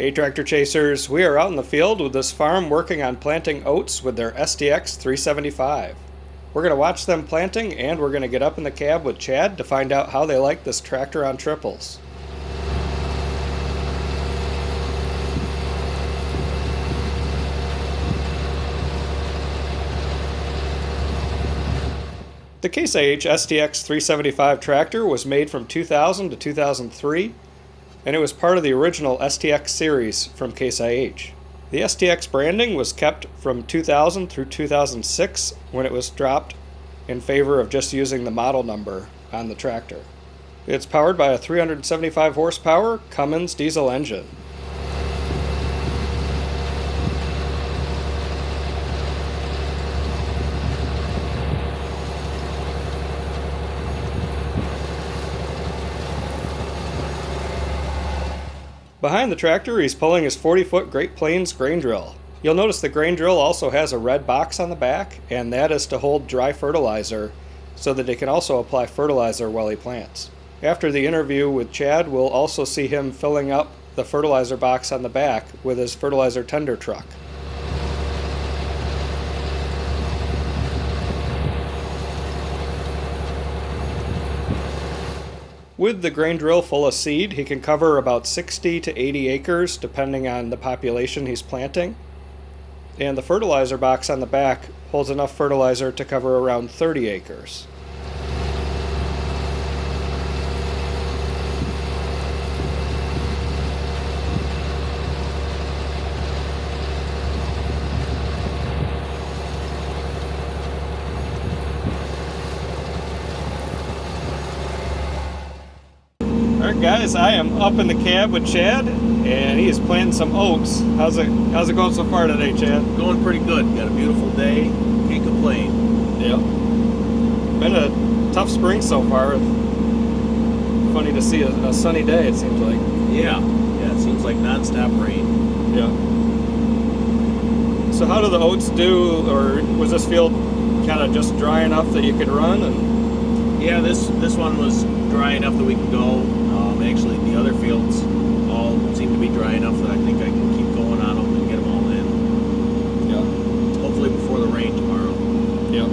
Hey tractor chasers, we are out in the field with this farm working on planting oats with their STX375. We're going to watch them planting and we're going to get up in the cab with Chad to find out how they like this tractor on triples. The Case IH STX375 tractor was made from 2000 to 2003, and it was part of the original STX series from Case IH. The STX branding was kept from 2000 through 2006 when it was dropped in favor of just using the model number on the tractor. It's powered by a 375 horsepower Cummins diesel engine. Behind the tractor, he's pulling his 40-foot Great Plains grain drill. You'll notice the grain drill also has a red box on the back, and that is to hold dry fertilizer so that he can also apply fertilizer while he plants. After the interview with Chad, we'll also see him filling up the fertilizer box on the back with his fertilizer tender truck. With the grain drill full of seed, he can cover about 60 to 80 acres depending on the population he's planting. And the fertilizer box on the back holds enough fertilizer to cover around 30 acres. Alright guys, I am up in the cab with Chad, and he is planting some oats. How's it going so far today, Chad? Going pretty good. Got a beautiful day. Can't complain. Yep. Been a tough spring so far. Funny to see a sunny day, it seems like. Yeah, it seems like non-stop rain. Yeah. So how do the oats do, or was this field kind of just dry enough that you could run? And yeah, this one was dry enough that we can go. Actually, the other fields all seem to be dry enough that I think I can keep going on them and get them all in. Yeah. Hopefully before the rain tomorrow. Yeah.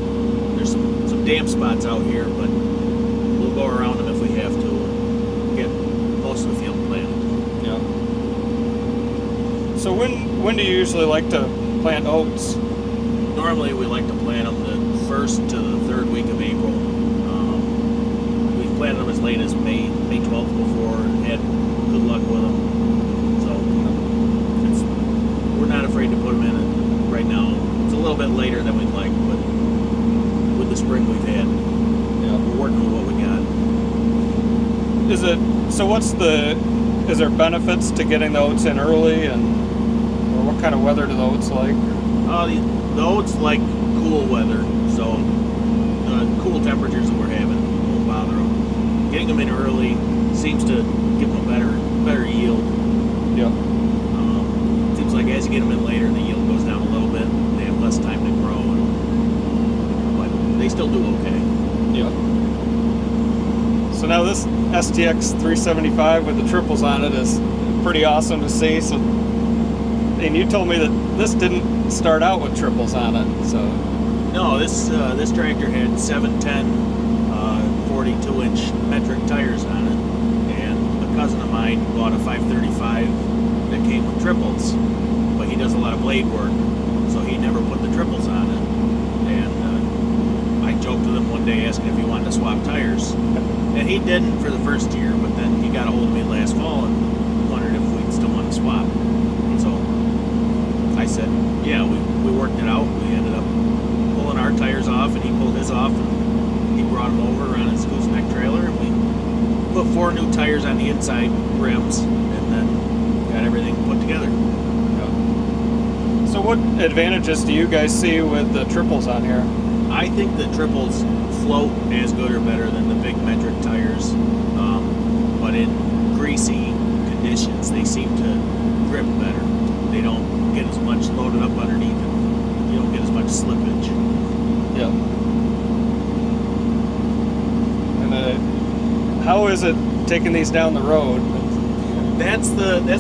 There's some damp spots out here, but we'll go around them if we have to and get most of the field planted. Yeah. So when do you usually like to plant oats? Normally we like to plant them the first to the third week of April. We've planted them as late as May 12th before and had good luck with them. So we're not afraid to put them in right now. It's a little bit later than we'd like, but with the spring we've had, we're working with what we got. Is there benefits to getting the oats in early, and or what kind of weather do the oats like? The oats like cool weather, so cool temperatures that we're having won't bother them. Getting them in early seems to give them a better yield. Yeah. Seems like as you get them in later, the yield goes down a little bit. They have less time to grow, but they still do okay. Yeah. So now this STX 375 with the triples on it is pretty awesome to see. So, and you told me that this didn't start out with triples on it. So no, this tractor had 710 42-inch metric tires on it, and a cousin of mine bought a 535 that came with triples, but he does a lot of blade work, so he never put the triples on it. And I joked with him one day asking if he wanted to swap tires, and he didn't for the first year, but then he got a hold of me last fall and wondered if we'd still want to swap. So I said, yeah, we worked it out. We ended up pulling our tires off, and he pulled his off, and he brought them over on his gooseneck trailer, and we put 4 new tires on the inside rims, and then got everything put together. Yeah. So what advantages do you guys see with the triples on here? I think the triples float as good or better than the big metric tires, but in greasy conditions they seem to grip better. They don't get as much loaded up underneath, and you don't get as much slippage. Yeah. And how is it taking these down the road? That's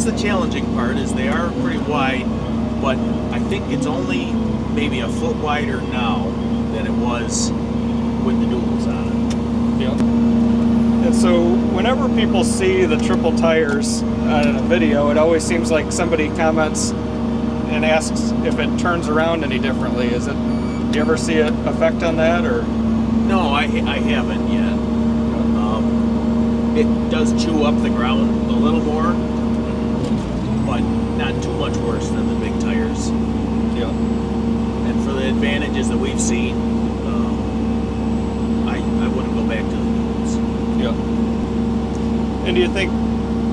the challenging part, is they are pretty wide, but I think it's only maybe a foot wider now than it was with the duals on it. Yeah. And so whenever people see the triple tires on a video, it always seems like somebody comments and asks if it turns around any differently. Do you ever see an effect on that, or? No, I haven't yet. It does chew up the ground a little more, but not too much worse than the big tires. Yeah. And for the advantages that we've seen, I wouldn't go back to the duals. Yeah. And do you think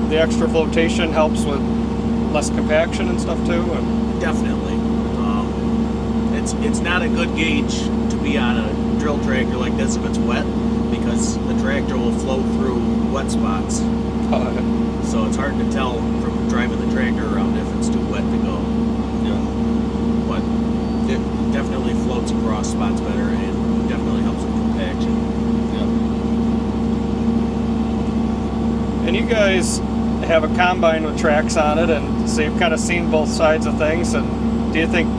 the extra flotation helps with less compaction and stuff too? Definitely. It's not a good gauge to be on a drill tractor like this if it's wet, because the tractor will float through wet spots. Yeah. So it's hard to tell from driving the tractor around if it's too wet to go. Yeah. But it definitely floats across spots better and definitely helps with compaction. Yeah. And you guys have a combine with tracks on it, and so you've kind of seen both sides of things. And do you think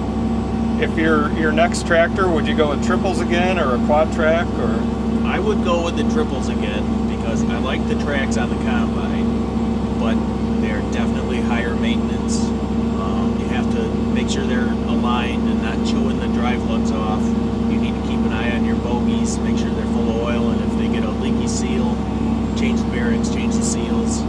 if your next tractor, would you go with triples again or a quad track, or? I would go with the triples again because I like the tracks on the combine, but they're definitely higher maintenance. You have to make sure they're aligned and not chewing the drive lugs off. You need to keep an eye on your bogies, make sure they're full of oil, and if they get a leaky seal, change the bearings, change the seals.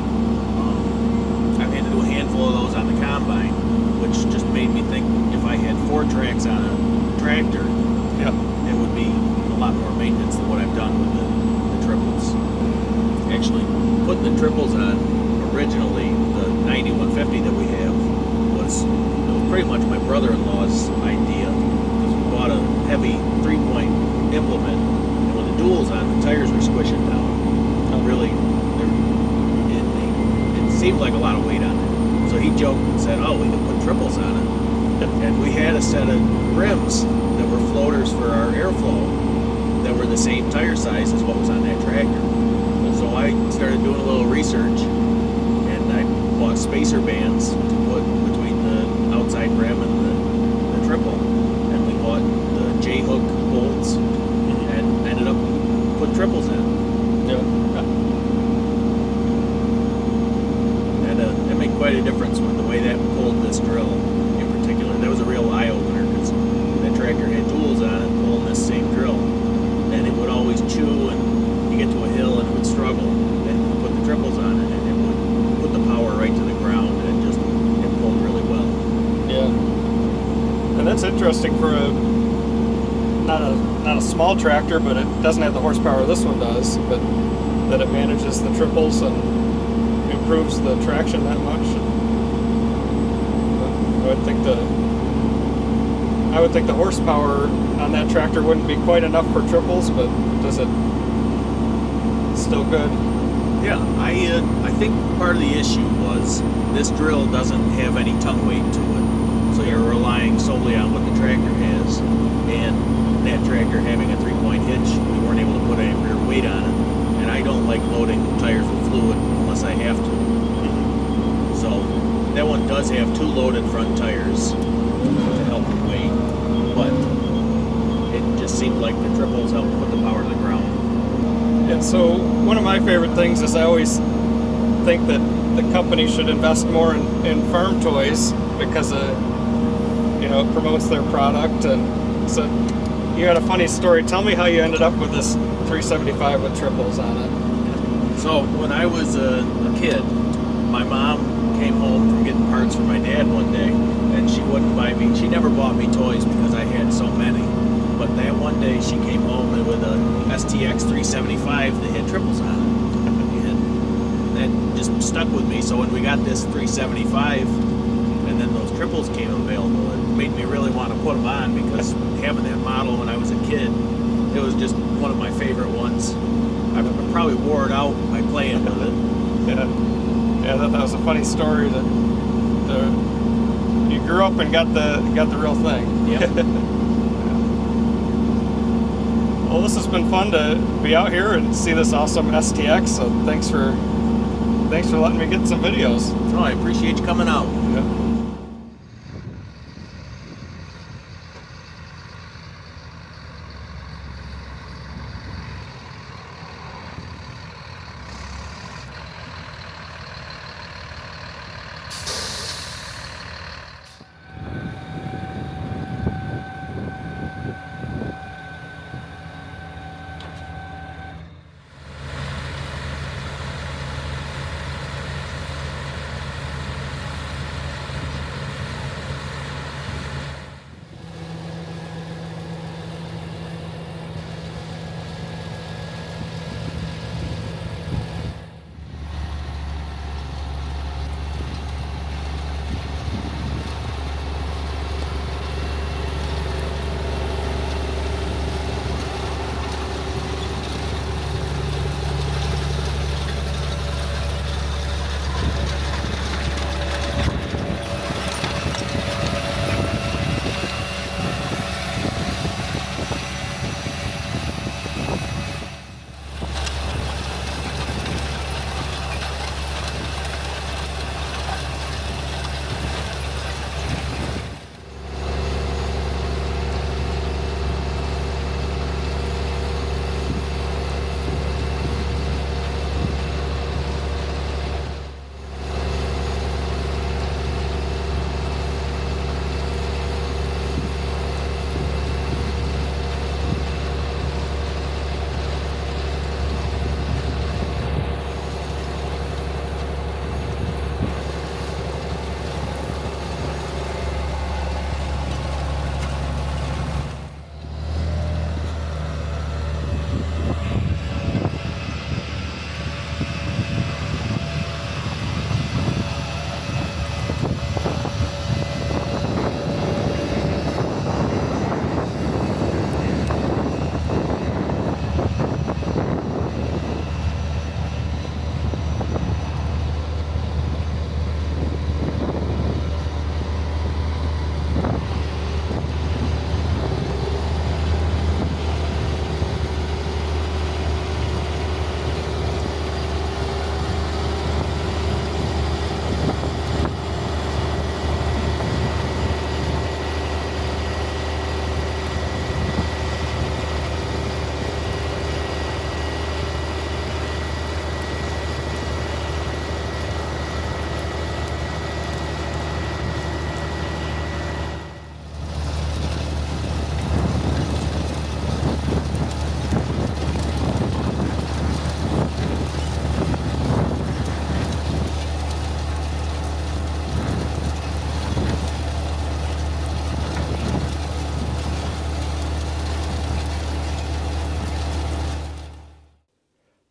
I've had to do a handful of those on the combine, which just made me think if I had 4 tracks on a tractor, Yeah. it would be a lot more maintenance than what I've done with the triples. Actually, putting the triples on originally, the 9150 that we have, was pretty much my brother-in-law's idea, because we bought a heavy 3-point implement, and with the duals on, the tires were squishing down. Really, it seemed like a lot of weight on it. So he joked and said, "Oh, we could put triples on it." And we had a set of rims that were floaters for our airflow that were the same tire size as what was on that tractor. And so I started doing a little research, and I bought spacer bands to put between the outside rim and the triple. And we bought the J-hook bolts and ended up putting triples in. Yeah. And it made quite a difference with the way that pulled this drill in particular. That was a real eye-opener, because that tractor had tools on it pulling this same drill, and it would always chew, and you get to a hill and it would struggle, and you put the triples on it and it would put the power right to the ground, and it pulled really well. Yeah. And that's interesting for not a small tractor, but it doesn't have the horsepower this one does, but that it manages the triples and improves the traction that much. I would think the horsepower on that tractor wouldn't be quite enough for triples, but does it still good? Yeah, I think part of the issue was this drill doesn't have any tongue weight to it, so you're relying solely on what the tractor has, and that tractor having a 3-point hitch, we weren't able to put any rear weight on it, and I don't like loading tires with fluid unless I have to. So that one does have 2 loaded front tires to help with weight, but it just seemed like the triples helped put the power to the ground. And so one of my favorite things is I always think that the company should invest more in farm toys, because it promotes their product. And so you had a funny story. Tell me how you ended up with this 375 with triples on it. So when I was a kid, my mom came home from getting parts for my dad one day, and she wouldn't buy me. She never bought me toys because I had so many. But that one day she came home with a STX375 that had triples on it. And that just stuck with me. So when we got this 375 and then those triples came available, it made me really want to put them on, because having that model when I was a kid, it was just one of my favorite ones. I probably wore it out by playing with it. Yeah, I thought that was a funny story. That you grew up and got the real thing. Yeah. Well, this has been fun to be out here and see this awesome STX. So thanks for Thanks for letting me get some videos. Oh, I appreciate you coming out. Yeah.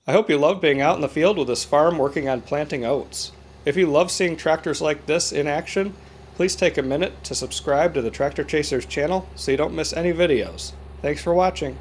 I hope you love being out in the field with this farm working on planting oats. If you love seeing tractors like this in action, please take a minute to subscribe to the Tractor Chasers channel so you don't miss any videos. Thanks for watching.